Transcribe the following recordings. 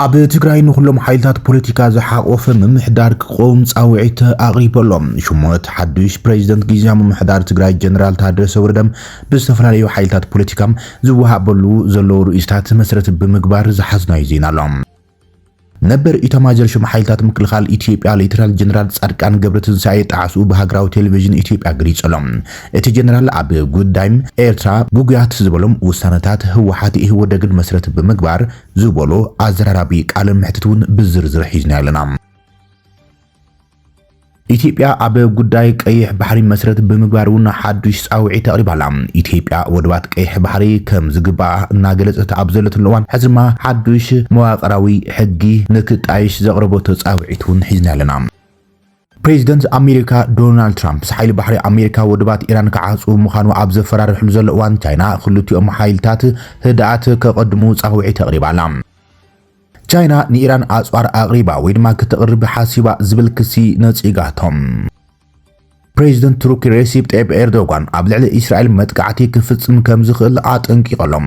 ኣብ ትግራይ ንኩሎም ሓይልታት ፖለቲካ ዝሓቆፈ ምምሕዳር ክቆም ጻውዒት ኣቕሪበሎም ሽሞት ሓዱሽ ፕሬዝደንት ጊዜያዊ ምምሕዳር ትግራይ ጀነራል ታደሰ ወረደ ብዝተፈላለዩ ሓይልታት ፖለቲካ ዝወሃበሉ ዘለዉ ርእስታት መሰረት ብምግባር ዝሓዝናዩ ዜና ኣሎም ነበር ኢታማጆር ሹም ሓይልታት ምክልኻል ኢትዮጵያ ሌተናል ጀነራል ጻድቃን ገብረትንሳኤ ጣዕሱ በሃገራዊ ቴሌቪዥን ኢትዮጵያ ገሊጾሎም እቲ ጀነራል ኣብ ጉዳይም ኤርትራ ብጉያት ዝበሎም ውሳነታት ህወሓት ይህወደግን መሰረት ብምግባር ዝበሎ ኣዘራራቢ ቃል ምሕትቱን ብዝርዝር ሒዝና ኣለና ኢትዮጵያ ኣብ ጉዳይ ቀይሕ ባሕሪ መሰረት ብምግባሩን ሓዱሽ ጻውዒት ኣቕሪባላ ኢትዮጵያ ወደባት ቀይሕ ባሕሪ ከም ዝግባእ እናገለጸት ኣብ ዘለትሉ እዋን ሕዝማ ሓዱሽ መዋቕራዊ ሕጊ ንክጣይሽ ዘቕረበቶ ጻውዒቱን ሒዝና ኣለና ፕሬዝደንት ኣሜሪካ ዶናልድ ትራምፕ ሓይሊ ባሕሪ ኣሜሪካ ወደባት ኢራን ክዓጹ ምዃኑ ኣብ ዘፈራርሕሉ ዘሎ እዋን ቻይና ክልቲኦም ሓይልታት ህድኣት ከቐድሙ ጻውዒት ኣቕሪባላ ቻይና ንኢራን ኣጽዋር ኣቕሪባ ወይ ድማ ክትቕርብ ሓሲባ ዝብል ክሲ ነጺጋቶም ፕሬዝደንት ቱርኪ ሬሲፕ ጣይብ ኤርዶጋን ኣብ ልዕሊ እስራኤል መጥቃዕቲ ክፍጽም ከም ዝኽእል ኣጠንቂቖሎም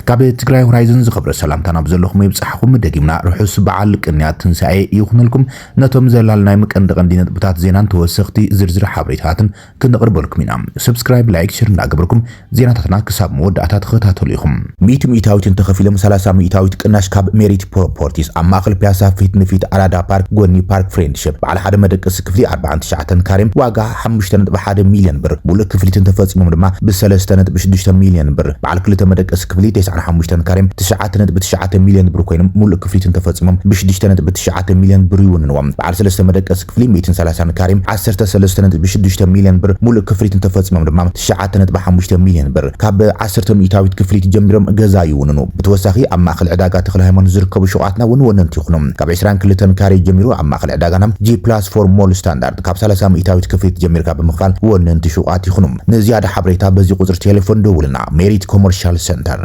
ካብ ትግራይ ሆራይዘን ዝኽብረ ሰላምታና ብዘለኹም ይብጻሕኩም ደጊምና ርሑስ በዓል ቅንያት ትንሳኤ ይኹነልኩም ነቶም ዘላልናይ መቀንዲ ነጥብታት ዜናን ተወሰኽቲ ዝርዝር ሓበሬታትን ክንቕርበልኩም ኢና ሰብስክራይብ ላይክ ሼር እንዳገበርኩም ዜናታትና ክሳብ መወዳእታ ተኸታተሉ ኢኹም 100 ሚእታዊትን ተኸፊሎም 30 ሚእታዊት ቅናሽ ካብ ሜሪት ፕሮፐርቲስ ኣብ ማእኸል ፒያሳ ፊት ንፊት ኣራዳ ፓርክ ጎኒ ፓርክ ፍሬንድሺፕ በዓል ሓደ መደቀሲ ክፍሊ 49 ካሬ ዋጋ 5.1 ሚልዮን ብር ሙሉእ ክፍሊትን ተፈጺሞም ድማ ብ3.6 ሚልዮን ብር በዓል ክልተ መደቀሲ ክፍሊ 95 ካሬ 9.9 ሚልዮን ብር ኮይኖም ሙሉእ ክፍሊትን ተፈጺሞም ብ6.9 ሚልዮን ብር ይውንንዎም በዓል 3 መደቀሲ ክፍሊ 130 ካሬ 13.6 ሚልዮን ብር ሙሉእ ክፍሊትን ተፈጺሞም ድማ 9.5 ሚልዮን ብር ካብ 10 ሚእታዊት ክፍሊት ጀሚሮም ገዛ ይውንኑ ብተወሳኺ ኣብ ማእኸል ዕዳጋ ተክለ ሃይማኖት ዝርከቡ ሸቋትና ወነንቲ ይኹኖም ካብ 22 ካሬ ጀሚሩ ኣብ ማእኸል ዕዳጋና G+4 ሞል ስታንዳርድ ካብ 30 ሚእታዊት ክፍሊት ጀሚርካ በመኽፋል ወነንቲ ሸቋት ይኹኑም ንዝያዳ ሓበሬታ በዚ ቁጽሪ ቴሌፎን ደውልና ሜሪት ኮመርሻል ሴንተር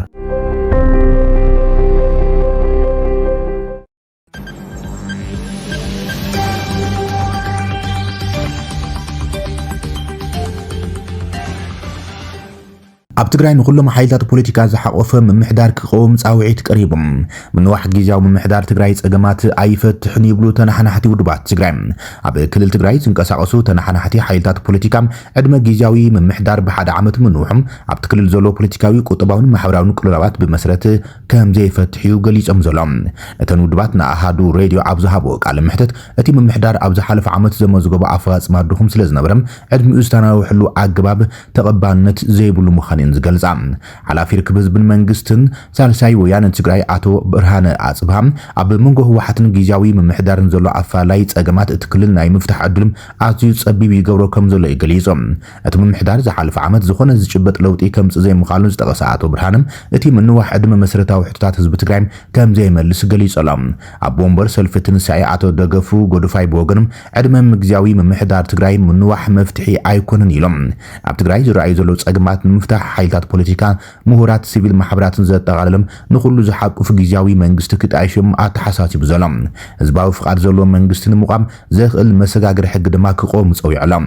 ኣብ ትግራይ ንኩሎም ሓይልታት ፖለቲካ ዝሓቆፈ ምምሕዳር ክቆም ጻውዒት ቀሪቦም ምንዋሕ ጊዜያዊ ምምሕዳር ትግራይ ጸገማት ኣይፈትሕን ይብሉ ተናሓናሕቲ ውድባት ትግራይ ኣብ ክልል ትግራይ ዝንቀሳቐሱ ተናሓናሕቲ ሓይልታት ፖለቲካ ዕድመ ጊዜያዊ ምምሕዳር ብሓደ ዓመት ምንውሖም ኣብቲ ክልል ዘሎ ፖለቲካዊ ቁጠባውን ማሕበራውን ቅልውላባት ብመሰረት ከም ዘይፈትሕ ገሊጾም ዘሎም እተን ውድባት ንኣሃዱ ሬድዮ ኣብ ዝሃቦ ቃል ምሕተት እቲ ምምሕዳር ኣብ ዝሓለፈ ዓመት ዘመዝገቦ ኣፈጻጽማ ድኹም ስለ ዝነበረም ዕድሚኡ ዝተናውሕሉ ኣገባብ ተቐባልነት ዘይብሉ ምዃኑ ዝገልጻ ሓላፊ ርክብ ህዝብን መንግስትን ሳልሳይ ወያነ ትግራይ ኣቶ ብርሃነ ኣጽብሃ ኣብ መንጎ ህወሓትን ጊዜያዊ ምምሕዳርን ዘሎ ኣፋላይ ጸገማት እቲ ክልል ናይ ምፍታሕ ዕድል ኣዝዩ ጸቢብ ይገብሮ ከም ዘሎ ይገሊጾም እቲ ምምሕዳር ዝሓለፈ ዓመት ዝኾነ ዝጭበጥ ለውጢ ከምጽ ዘይምዃኑ ዝጠቐሰ ኣቶ ብርሃነ እቲ ምንዋሕ ዕድመ መሰረታዊ ሕቶታት ህዝቢ ትግራይ ከም ዘይመልስ ገሊጾሎም ኣብ ወንበር ሰልፊ ትንሳኤ ኣቶ ደገፉ ጎድፋይ ብወገኖም ዕድመ ጊዜያዊ ምምሕዳር ትግራይ ምንዋሕ መፍትሒ ኣይኮነን ኢሎም ኣብ ትግራይ ዝረኣዩ ዘሎ ጸገማት ንምፍታሕ ሓይልታት ፖለቲካ ምሁራት ሲቪል ማሕበራትን ዘጠቓለለም ንኹሉ ዝሓቁፍ ጊዜያዊ መንግስቲ ክጣይሽም ኣተሓሳሲቡ ዘሎም ህዝባዊ ፍቃድ ዘለዎ መንግስቲ ንምቋም ዘኽእል መሰጋገሪ ሕጊ ድማ ክቆም ጸዊዕሎም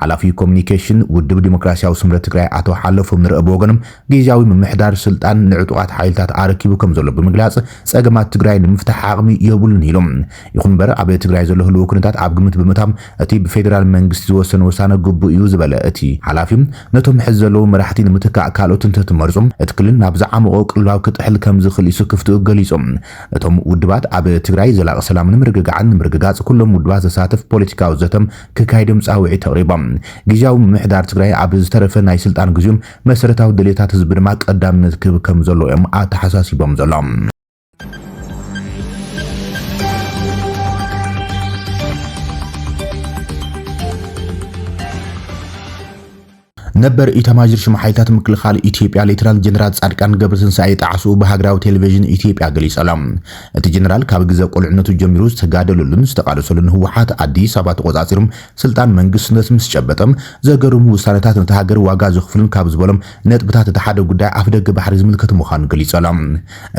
ሓላፊ ኮሙኒኬሽን ውድብ ዲሞክራሲያዊ ስምረት ትግራይ ኣቶ ሓለፎም ንርአ ብወገኖም ጊዜያዊ ምምሕዳር ስልጣን ንዕጡቓት ሓይልታት ኣረኪቡ ከም ዘሎ ብምግላጽ ጸገማት ትግራይ ንምፍታሕ ዓቕሚ የብሉን ኢሎም ይኹን እምበር ኣብ ትግራይ ዘሎ ህልው ኩነታት ኣብ ግምት ብምእታው እቲ ብፌደራል መንግስቲ ዝወሰነ ውሳነ ግቡእ እዩ ዝበለ እቲ ሓላፊ ነቶም ሕዚ ዘለዉ መራሕቲ ንምትካእ ካልኦትን ተመርጾም እቲ ክልል ናብ ዝዓመቆ ቅልዋው ክጥሕል ከም ዝኽእል ይስክፍቱ ገሊጾም እቶም ውድባት ኣብ ትግራይ ዘላቂ ሰላምን ምርግጋዕን ምርግጋጽ ኩሎም ውድባት ዘሳተፍ ፖለቲካዊ ዘተም ክካይዶም ጻውዒት ተቕሪቦም ጊዜያዊ ምምሕዳር ትግራይ ኣብ ዝተረፈ ናይ ስልጣን ግዚኦም መሰረታዊ ድሌታት ህዝቢ ድማ ቀዳምነት ክህብ ከም ዘለዎም ኣተሓሳሲቦም ዘሎም ነበር ኢታማጆር ሹም ሓይልታት ምክልኻል ኢትዮጵያ ሌተናል ጀነራል ጻድቃን ገብረትንሳኤ ጣዕሱ በሃገራዊ ቴሌቪዥን ኢትዮጵያ ገሊጾሎም እቲ ጀነራል ካብ ግዜ ቁልዕነቱ ጀሚሩ ዝተጋደሉልን ዝተቃለሰሉን ህወሓት ኣዲስ ኣበባ ተቆጻጺሮም ስልጣን መንግስትነት ምስ ጨበጠም ዘገርሙ ውሳነታት ነቲ ሃገር ዋጋ ዝኽፍሉን ካብ ዝበሎም ነጥብታት እቲ ሓደ ጉዳይ ኣፍ ደገ ባሕሪ ዝምልከት ምዃኑ ገሊጾሎም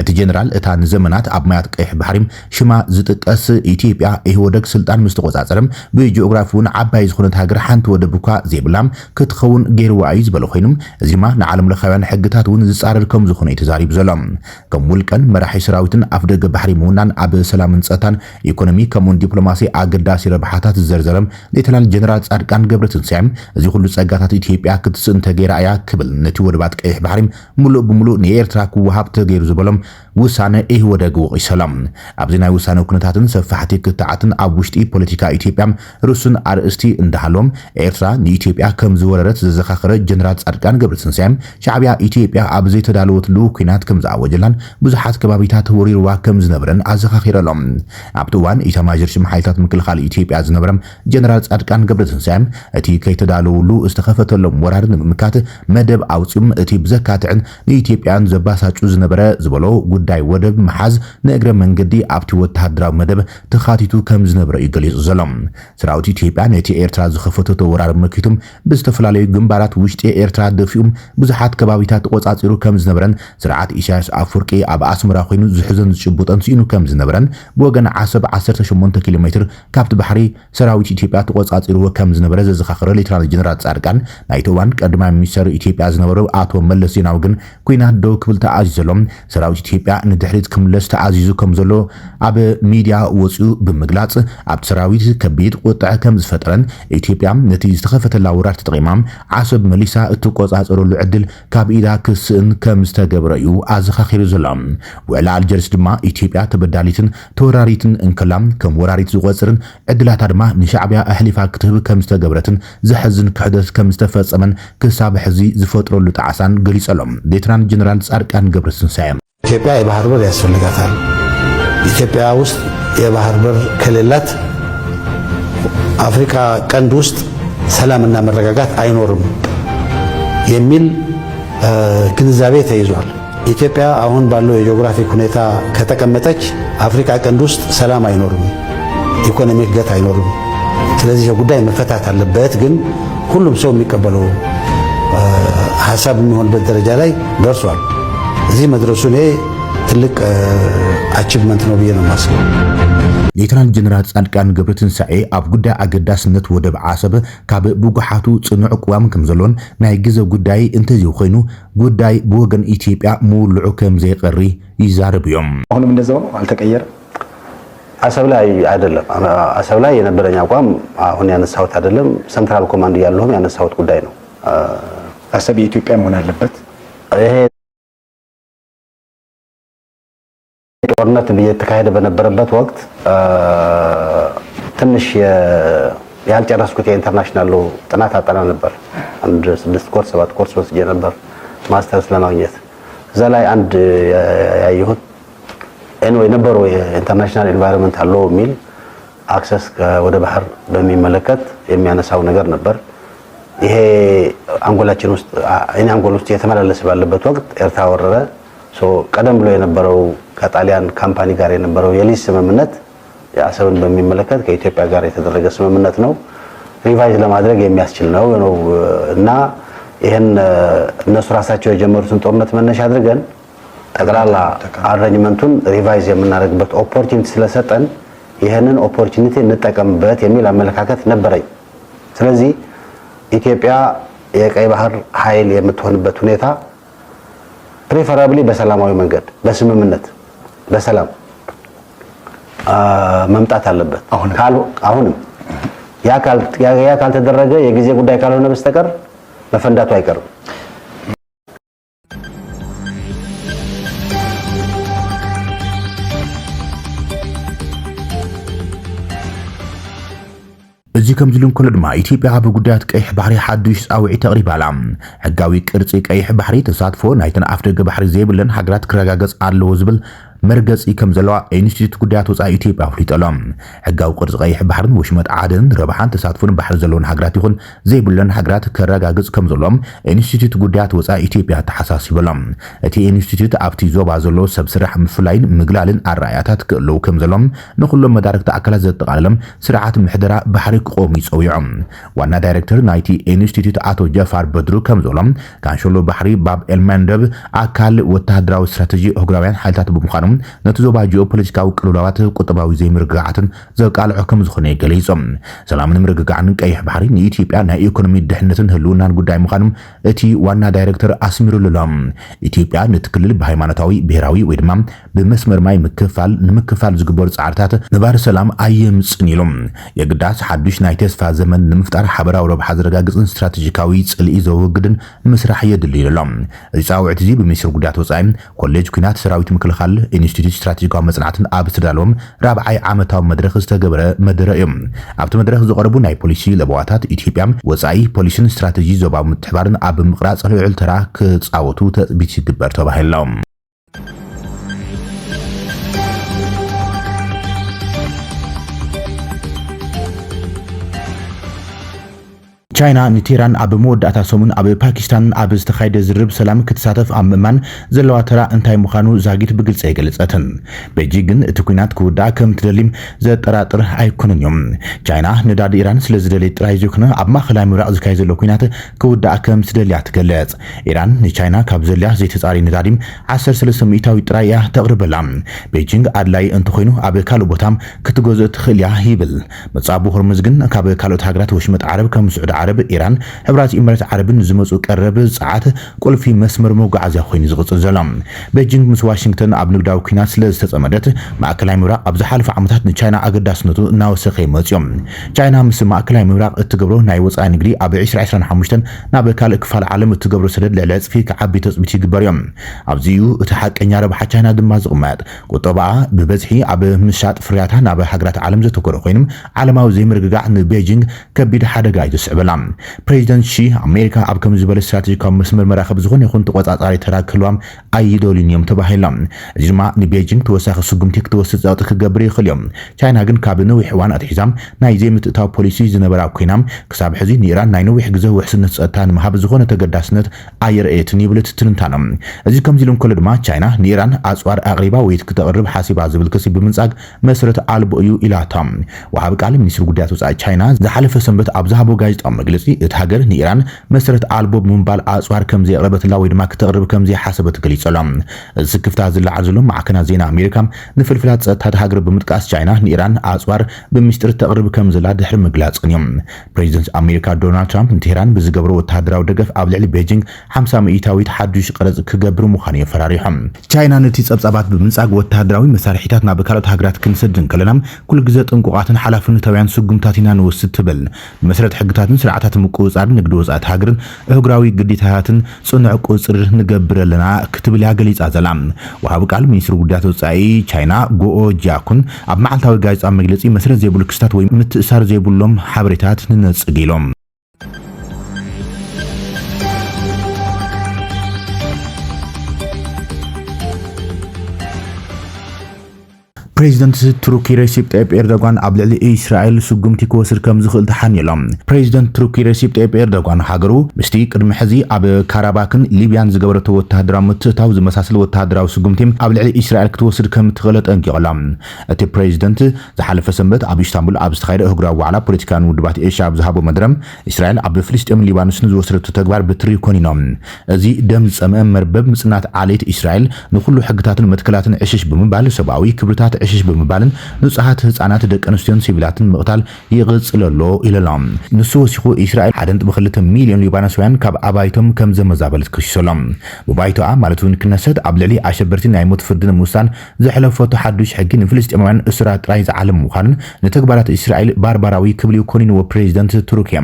እቲ ጀነራል እታ ንዘመናት ኣብ ማያት ቀይሕ ባሕሪ ሽማ ዝጥቀስ ኢትዮጵያ ይህወደግ ስልጣን ምስ ተቆጻጸረም ብጂኦግራፊውን ዓባይ ዝኾነት ሃገር ሓንቲ ወደብ እኳ ዘይብላም ክትኸውን ቀይርዋ እዩ ዝበለ ኮይኖም እዚ ድማ ንዓለም ለኻውያን ሕግታት እውን ዝጻረር ከም ዝኾነ ተዛሪቡ ዘሎ ከም ውልቀን መራሒ ሰራዊትን ኣፍደገ ባሕሪ ምውናን ኣብ ሰላምን ጸጥታን ኢኮኖሚ ከምኡን ዲፕሎማሲ ኣገዳሲ ረብሓታት ዝዘርዘረም ሌተናል ጀነራል ጻድቃን ገብረትንሳኤም እዚ ኩሉ ጸጋታት ኢትዮጵያ ክትስእን ተገይራ እያ ክብል ነቲ ወደባት ቀይሕ ባሕሪ ሙሉእ ብሙሉእ ንኤርትራ ክወሃብ ተገይሩ ዝበሎም ውሳነ ወደግ ወቂሰሎም ኣብዚ ናይ ውሳነ ኩነታትን ሰፋሕቲ ክትዓትን ኣብ ውሽጢ ፖለቲካ ኢትዮጵያ ርሱን ኣርእስቲ እንዳሃሎም ኤርትራ ንኢትዮጵያ ከም ዝወረረት ዘዘኻኽረ ጀነራል ጻድቃን ገብረትንሳኤም ሻዕብያ ኢትዮጵያ ኣብ ዘይተዳለወትሉ ኩናት ከም ዝኣወጀላን ብዙሓት ከባቢታት ወሪርዋ ከም ዝነበረን ኣዘኻኺረሎም ኣብቲ እዋን ኢታማዦር ሹም ሓይልታት ምክልኻል ኢትዮጵያ ዝነበረም ጀነራል ጻድቃን ገብረትንሳኤም እቲ ከይተዳለወሉ ዝተኸፈተሎም ወራር ንምምካት መደብ ኣውፅኦም እቲ ብዘካትዕን ንኢትዮጵያን ዘባሳጩ ዝነበረ ዝበሎ ጉዳይ ወደብ መሓዝ ንእግረ መንገዲ ኣብቲ ወተሃደራዊ መደብ ተኻቲቱ ከም ዝነበረ ይገሊጹ ዘሎም ሰራዊት ኢትዮጵያ ነቲ ኤርትራ ዝኸፈተቶ ወራር መኪቱም ብዝተፈላለዩ ግንባራት ውሽጢ ኤርትራ ደፊኡም ብዙሓት ከባቢታት ቆጻጺሩ ከም ዝነበረን ስርዓት ኢሳያስ ኣፍወርቂ ኣብ ኣስመራ ኮይኑ ዝሕዘን ዝጭቡጠን ሲኑ ከም ዝነበረን ብወገን ዓሰብ 18 ኪሎ ሜትር ካብቲ ባሕሪ ሰራዊት ኢትዮጵያ ተቆጻጺሩ ከም ዝነበረ ዘዘኻኽረ ሌተናል ጀነራል ጻድቃን ናይቲ እዋን ቀዳማይ ሚኒስትር ኢትዮጵያ ዝነበሩ ኣቶ መለስ ዜናዊ ግን ኩናት ደው ክብል ተኣዚዘሎም ሰራዊት ኢትዮጵያ ንድሕሪት ክምለስ ተኣዚዙ ከም ዘሎ ኣብ ሚድያ ወፂኡ ብምግላጽ ኣብ ሰራዊት ከቢድ ቁጥዕ ከም ዝፈጠረን ኢትዮጵያ ነቲ ዝተኸፈተላ ወራር ተጠቂማ ዓሰብ መሊሳ እትቆጻጸረሉ ዕድል ካብ ኢዳ ክስእን ከም ዝተገብረ እዩ ኣዘኻኺሩ ዘሎ ውዕላ ኣልጀርስ ድማ ኢትዮጵያ ተበዳሊትን ተወራሪትን እንከላም ከም ወራሪት ዝቆጽርን ዕድላታ ድማ ንሻዕብያ ኣሕሊፋ ክትህብ ከም ዝተገብረትን ዝሕዝን ክሕደት ከም ዝተፈጸመን ክሳብ ሕዚ ዝፈጥረሉ ጣዕሳን ገሊጸሎም ሌተናል ጀነራል ጻድቃን ገብረትንሳኤም ኢትዮጵያ የባህር በር ያስፈልጋታል። ኢትዮጵያ ውስጥ የባህር በር ከሌላት አፍሪካ ቀንድ ውስጥ ሰላምና መረጋጋት አይኖርም የሚል ግንዛቤ ተይዟል። ኢትዮጵያ አሁን ባለው የጂኦግራፊክ ሁኔታ ከተቀመጠች አፍሪካ ቀንድ ውስጥ ሰላም አይኖርም፣ ኢኮኖሚ እድገት አይኖርም። ስለዚህ ጉዳይ መፈታት አለበት። ግን ሁሉም ሰው የሚቀበለው ሐሳብ የሚሆንበት ደረጃ ላይ ደርሷል። እዚህ መድረሱ እኔ ትልቅ አቺቭመንት ነው ብዬ ነው የማስበው። ሌተናል ጀነራል ጻድቃን ገብረትንሳኤ ኣብ ጉዳይ ኣገዳስነት ወደብ ዓሰብ ካብ ብጉሓቱ ጽኑዕ ቅዋም ከም ዘሎን ናይ ግዜ ጉዳይ እንተዚሁ ኮይኑ ጉዳይ ብወገን ኢትዮጵያ ምውልዑ ከም ዘይቀሪ ይዛረቡ እዮም። አሁንም እንደዛው ነው፣ አልተቀየረም። አሰብ ላይ አይደለም። አሰብ ላይ የነበረኝ አቋም አሁን ያነሳሁት አይደለም። ሰንትራል ኮማንድ ያለውም ያነሳሁት ጉዳይ ነው። አሰብ የኢትዮጵያ መሆን አለበት። ይሄ ጦርነት እየተካሄደ በነበረበት ወቅት ትንሽ ያልጨረስኩት የኢንተርናሽናል ጥናት አጠና ነበር። አንድ 6 ኮርስ 7 ኮርስ ወስጄ ነበር ማስተርስ ለማግኘት። እዛ ላይ አንድ ያየሁት የነበረው የኢንተርናሽናል ኤንቫይሮንመንት አለው የሚል አክሰስ ወደ ባህር በሚመለከት የሚያነሳው ነገር ነበር። ይሄ አንጎላችን ውስጥ አንጎል ውስጥ የተመላለሰ ባለበት ወቅት ኤርትራ ወረረ። ቀደም ብሎ የነበረው ከጣሊያን ካምፓኒ ጋር የነበረው የሊዝ ስምምነት የአሰብን በሚመለከት ከኢትዮጵያ ጋር የተደረገ ስምምነት ነው። ሪቫይዝ ለማድረግ የሚያስችል ነው እና ይሄን እነሱ ራሳቸው የጀመሩትን ጦርነት መነሻ አድርገን ጠቅላላ አሬንጅመንቱን ሪቫይዝ የምናደርግበት ኦፖርቹኒቲ ስለሰጠን ይሄንን ኦፖርቹኒቲ እንጠቀምበት የሚል አመለካከት ነበረኝ። ስለዚህ ኢትዮጵያ የቀይ ባህር ኃይል የምትሆንበት ሁኔታ ፕሪፈራብሊ በሰላማዊ መንገድ በስምምነት በሰላም መምጣት አለበት። አሁንም ያ ካልተደረገ የጊዜ ጉዳይ ካልሆነ በስተቀር መፈንዳቱ አይቀርም። እዚ ከም ዝሉን ኮሎ ድማ ኢትዮጵያ ኣብ ጉዳያት ቀይሕ ባሕሪ ሓዱሽ ጻውዒት ተቕሪባላ። ሕጋዊ ቅርጺ ቀይሕ ባሕሪ ተሳትፎ ናይተን ኣፍደገ ባሕሪ ዘይብለን ሃገራት ክረጋገጽ ኣለዎ ዝብል መርገጺ ከም ዘለዋ ኢንስቲትዩት ጉዳያት ወጻኢ ኢትዮጵያ ኣፍሊጦሎም። ሕጋዊ ቅርጺ ቀይሕ ባሕርን ወሽመጥ ዓደንን ረብሓን ተሳትፎን ባሕሪ ዘለዎን ሃገራት ይኹን ዘይብለን ሃገራት ከረጋግጽ ከም ዘሎም ኢንስቲትዩት ጉዳያት ወጻኢ ኢትዮጵያ ተሓሳሲቦሎም። እቲ ኢንስቲትዩት ኣብቲ ዞባ ዘሎ ሰብ ስራሕ ምፍላይን ምግላልን ኣረኣያታት ክእለዉ ከም ዘሎም ንኩሎም መዳርክቲ ኣካላት ዘጠቃለለም ስርዓት ምሕደራ ባሕሪ ክቆሙ ይጸውዖም። ዋና ዳይሬክተር ናይቲ ኢንስቲትዩት ኣቶ ጀፋር በድሩ ከም ዘሎም ካንሸሎ ባሕሪ ባብ ኤልመንደብ ኣካል ወተሃደራዊ ስትራቴጂ ህጉራውያን ሓይልታት ብምዃኖም ነቲ ዞባ ጂኦፖለቲካዊ ቅልውላዋት ቁጠባዊ ዘይምርግጋዓትን ዘቃልዑ ከም ዝኾነ ገሊፆም ሰላምን ምርግጋዕን ቀይሕ ባሕሪ ንኢትዮጵያ ናይ ኢኮኖሚ ድሕነትን ህልውናን ጉዳይ ምዃኑም እቲ ዋና ዳይሬክተር ኣስሚሩሎም ኢትዮጵያ ነቲ ክልል ብሃይማኖታዊ ብሄራዊ ወይ ድማ ብመስመር ማይ ንምክፋል ዝግበሩ ጻዕርታት ንባር ሰላም ኣየምፅን ኢሎም የግዳስ ሓዱሽ ናይ ተስፋ ዘመን ንምፍጣር ሓበራዊ ረብሓ ዘረጋግፅን ስትራቴጂካዊ ጽልኢ ዘወግድን ምስራሕ የድሊ ኢሎም እዚ ጻውዕት እዚ ብሚኒስትር ጉዳያት ወጻኢ ኮሌጅ ኩናት ሰራዊት ምክልኻል ኢንስቲትዩት ስትራቴጂካዊ መጽናዕትን ኣብ ዝተዳለዎም ራብዓይ ዓመታዊ መድረኽ ዝተገበረ መደረ እዮም ኣብቲ መድረኽ ዝቐረቡ ናይ ፖሊሲ ለበዋታት ኢትዮጵያ ወጻኢ ፖሊሲን ስትራቴጂ ዞባዊ ምትሕባርን ኣብ ምቕራጽ ልዑል ተራ ክጻወቱ ተጽቢት ይግበር ተባሂሎም ቻይና ንቴራን ኣብ መወዳእታ ሰሙን ኣብ ፓኪስታን ኣብ ዝተኻይደ ዝርብ ሰላም ክትሳተፍ ኣብ ምእማን ዘለዋ ተራ እንታይ ምዃኑ ዛጊት ብግልጽ የገለጸትን ቤጂንግ እቲ ኩናት ክውዳእ ከም ትደሊም ዘጠራጥር ኣይኮነን እዮም ቻይና ንዳድ ኢራን ስለ ዝደለየ ጥራይ ዘይኮነ ኣብ ማእከላይ ምብራቕ ዝካየድ ዘሎ ኩናት ክውዳእ ከም ትደልያ ትገልጽ ኢራን ንቻይና ካብ ዘልያ ዘይተጻሪ ንዳዲም 13 ሚእታዊ ጥራይ እያ ተቕርበላ ቤጂንግ ኣድላይ እንተኮይኑ ኣብ ካልእ ቦታ ክትገዝእ ትኽእል እያ ይብል መጻቡ ሆርሙዝ ግን ካብ ካልኦት ሃገራት ወሽመጥ ዓረብ ከም ስዑድ عرب إيران حبرات إمارات عرب زمزو قرب ساعات كل في مسمر موقعزة خوين زغط الزلام بيجينج مس واشنطن أبنك داو كيناس لستمدت مع كلام مراق أبز حالف عمتات نتشاينا أقداس نتو ناو سخي مزيوم تشاينا مس مع كلام مراق التقبرو ناي وصاي نجري أبي 20 حمشتن نابي كالك فال عالم التقبرو سدد لعلاز فيك عبي تثبيتي قبريوم أبزيو تحق إن يارب حتشاينا دماز غمات وطبعا ببزحي أبي مشات فرياتها نابي حقرات عالم زتوكرو خوينم عالماو زي مرقاع بيجينج كبيد حدا قايد السعبلام بريزيدنت شي أمريكا أبكم زبالة استراتيجية مسمر مراقب زغون يكون تقوط أطاري تراكلوام أي دولينيوم تباهيلام جرما نبيجينج توساخ سوغمتيك توسط زاوتك قبري خليوم تشاينا هاجن كابنو وحوان أتحزام ناي زي متتاو بوليسي زنبراو كينام كساب حزي نيران ناينو وحجزه وحسنة سأتان مهاب زغون تقداسنت أير إيت نيبلت تنتانم أزي كم زيلون كل دما تشاينا نيران أسوار أغريبا ويتك تقرب حاسب عزب الكسي بمنزاق مسرة ألبؤيو إلى تام وحابك عالم منيسر قدياتو ساي تشاينا زحالف سنبت أبزهابو غايز مجلسي اتهاجر نيران مسرت ألبوب منبال أسوار كم زي قربت الله ويد ما كتقرب كم زي حسبت كلي سلام السكفت هذا اللي عزلهم مع كنا زينا أمريكا نفل فلات تهاجر بمتكاس تشاينا نيران أسوار بمستر تقرب كم زي لا دحر مجلس قنيم بريزيدنت أمريكا دونالد ترامب نتيران بزجبرو وتهدروا دقف قبل على بيجينج 5 مئتاوي تحدش قرز كجبرو مخانية فراريهم تشاينا نتيس أبصابات بمنساق وتهدراوي مسارحيتات نابكالات هاجرات كنسدن كلام كل جزء انقوقات حلفن تويان سجمتاتنا نوستبل مسرت حقتاتن سرعتات مقوصار نقد وزات هاجرن اهغراوي قديتاتن صنع قصر نغبر لنا كتب لها غليص ازلام وهاب قال منيستر غدات وصاي تشاينا غو جاكون اب معلتاوي غايص مغلصي مسرت زيبل كستات وي متسار زيبلهم حبريتات ننصقيلهم بريزيدنت تركي ريسيب طيب إردوغان قبل إسرائيل سجمتي كوسر كم زخل تحنيلهم بريزيدنت تركي ريسيب طيب إردوغان حاجرو مستي قدم حزي أب كاراباكن ليبيان زجبرته وتهدرا متتاو زمساسل وتهدراو سجمتيم قبل إسرائيل كتوسر كم تغلط انقلام أتي بريزيدنت زحلف سنبت أب إسطنبول أب استخير إهجراو على بوليتيكان ودبات إيشاب زهابو مدرم إسرائيل أب فلسطين ليبانوس نزوسر تتغبر بتري كونينوم زي دم سمام مربب مصنات عليت إسرائيل نخلو حقتات المتكلات عشش بمبال سباوي كبرتات عشش بمبالن نصحات هصانات دق انستيون سيفيلاتن مقتال يغصللو إللام نسو سيخو إسرائيل حدنت بخلت مليون ليبانوسيان كاب أبايتهم كم زمزابلت كشسلام ببايتو مالتون كنسد أبللي عشبرتين نايموت فردن موسان زحلفو تحدش حقين فلسطينيان اسرات رايز عالم مخان نتكبرات إسرائيل باربراوي كبليو كونين وبريزيدنت تركيا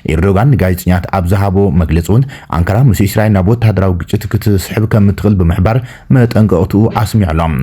إردوغان غايزنيات أبزهابو مجلسون أنكرا مس إسرائيل نابو تهدراو ግጭት ክትስሕብ ከም ትኽእል ብምሕባር መጠንቀቕቱ ኣስሚዕሎም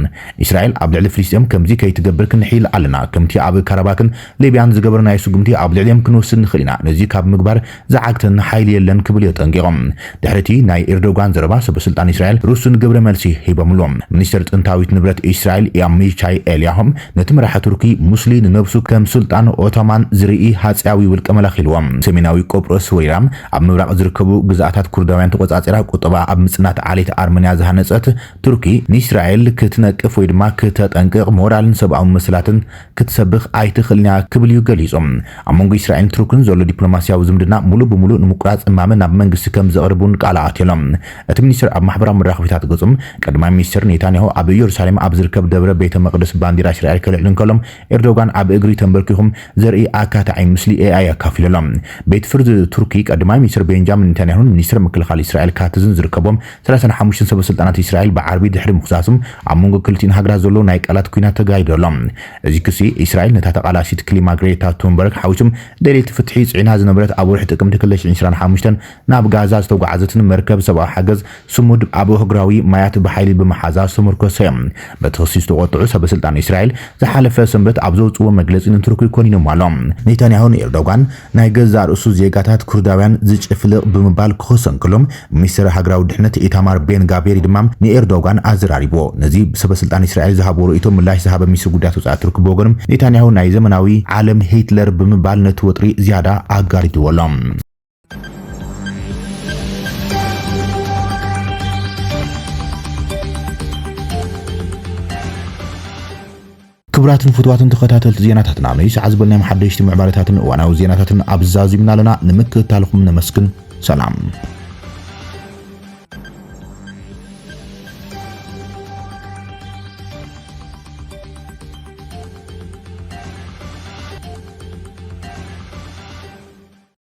إسرائيل أبللي فلسطين كمزي كي تقبر كنحيل علنا كمتي أب كرباكن ليبيان زجبرنا يسوقمتي أب لعليهم كنوسن خلينا نزي كاب مقبر زعقتن حيل يلن كبليت انقيقم دحرتي ناي إردوغان زربا سبسلطان إسرائيل روسن قبر ملسي هيباملوم منيستر انتاويت نبرت إسرائيل ياميشاي إلياهم نتمرح تركي مسلي نبسو كم سلطان أوتومان زرئي هاتساوي والكملاخيلوم سميناوي قبرص ويرام أب مبرق زركبو جزءاتات كردوان تقوصاصيرا قطبا أب مصنات عليت أرمنيا زهانصت تركي نإسرائيل كتنقف ويدما كتتنقق ሞራልን ሰብአዊ መስላትን ክትሰብኽ ኣይትኽእልና ክብል እዩ ገሊጾም ኣብ መንጎ እስራኤልን ቱርክን ዘሎ ዲፕሎማስያዊ ዝምድና ሙሉ ብምሉእ ንምቁራጽ እማመ ናብ መንግስቲ ከም ዘቕርቡን ቃል ኣትሎም እቲ ሚኒስትር ኣብ ማሕበራዊ መራኸቢታት ገጾም ቀዳማይ ሚኒስትር ኔታንያሁ ኣብ ኢየሩሳሌም ኣብ ዝርከብ ደብረ ቤተ መቅደስ ባንዴራ እስራኤል ከልዕሉ እንከሎም ኤርዶጋን ኣብ እግሪ ተንበርኪኹም ዘርኢ ኣካታዓይ ምስሊ ኤኣይ ኣካፊሎም ቤት ፍርዲ ቱርኪ ቀዳማይ ሚኒስትር ቤንጃሚን ኔታንያሁን ሚኒስትር ምክልኻል እስራኤል ካትዝን ዝርከቦም 35 ሰበስልጣናት እስራኤል ብዓርቢ ድሕሪ ምኽሳሶም ኣብ መንጎ ክልቲን ሃገራት ዘሎ ናይ ቃላት ኩናት ተጋይዶሎም እዚ ክሲ እስራኤል ነታ ተቃላሲት ክሊማ ግሬታ ቱንበርግ ሓዊሶም ደሌት ፍትሒ ጽዒና ዝነበረት ኣብ ወርሒ ጥቅምቲ 2025 ናብ ጋዛ ዝተጓዓዘትን መርከብ ሰብኣዊ ሓገዝ ስሙድ ኣብ ህግራዊ ማያት ብሓይሊ ብመሓዛ ዝተመርኮሰ በተኸሲስ ተቆጥዑ ሰበስልጣን እስራኤል ዝሓለፈ ሰንበት ኣብ ዘውፅዎ መግለጺ ንቱርኪ ኮኒኖም ኣሎም ኔታንያሁን ኤርዶጋን ናይ ገዛ ርእሱ ዜጋታት ኩርዳውያን ዝጭፍልቕ ብምባል ክኸሰንክሎም ሚኒስትር ሃገራዊ ድሕነት ኢታማር ቤን ጋቤሪ ድማ ንኤርዶጋን ኣዘራሪቦ ነዚ ሰበስልጣን እስራኤል ዝሃቦ ርእቶ ምላሽ ዝሃበ ሚኒስትር ጉዳያት ወጻኢ ቱርኪ ብወገኖም ኔታንያሁ ናይ ዘመናዊ ዓለም ሂትለር ብምባል ነቲ ወጥሪ ዝያዳ ኣጋሪድዎሎም ክብራትን ፍትዋትን ተኸታተልቲ ዜናታትና ናይ ሰዓት ዝበልናይ ሓደሽቲ ምዕባለታትን እዋናዊ ዜናታትን ኣብዛዚምና ኣለና ንምክትታልኩም ነመስግን ሰላም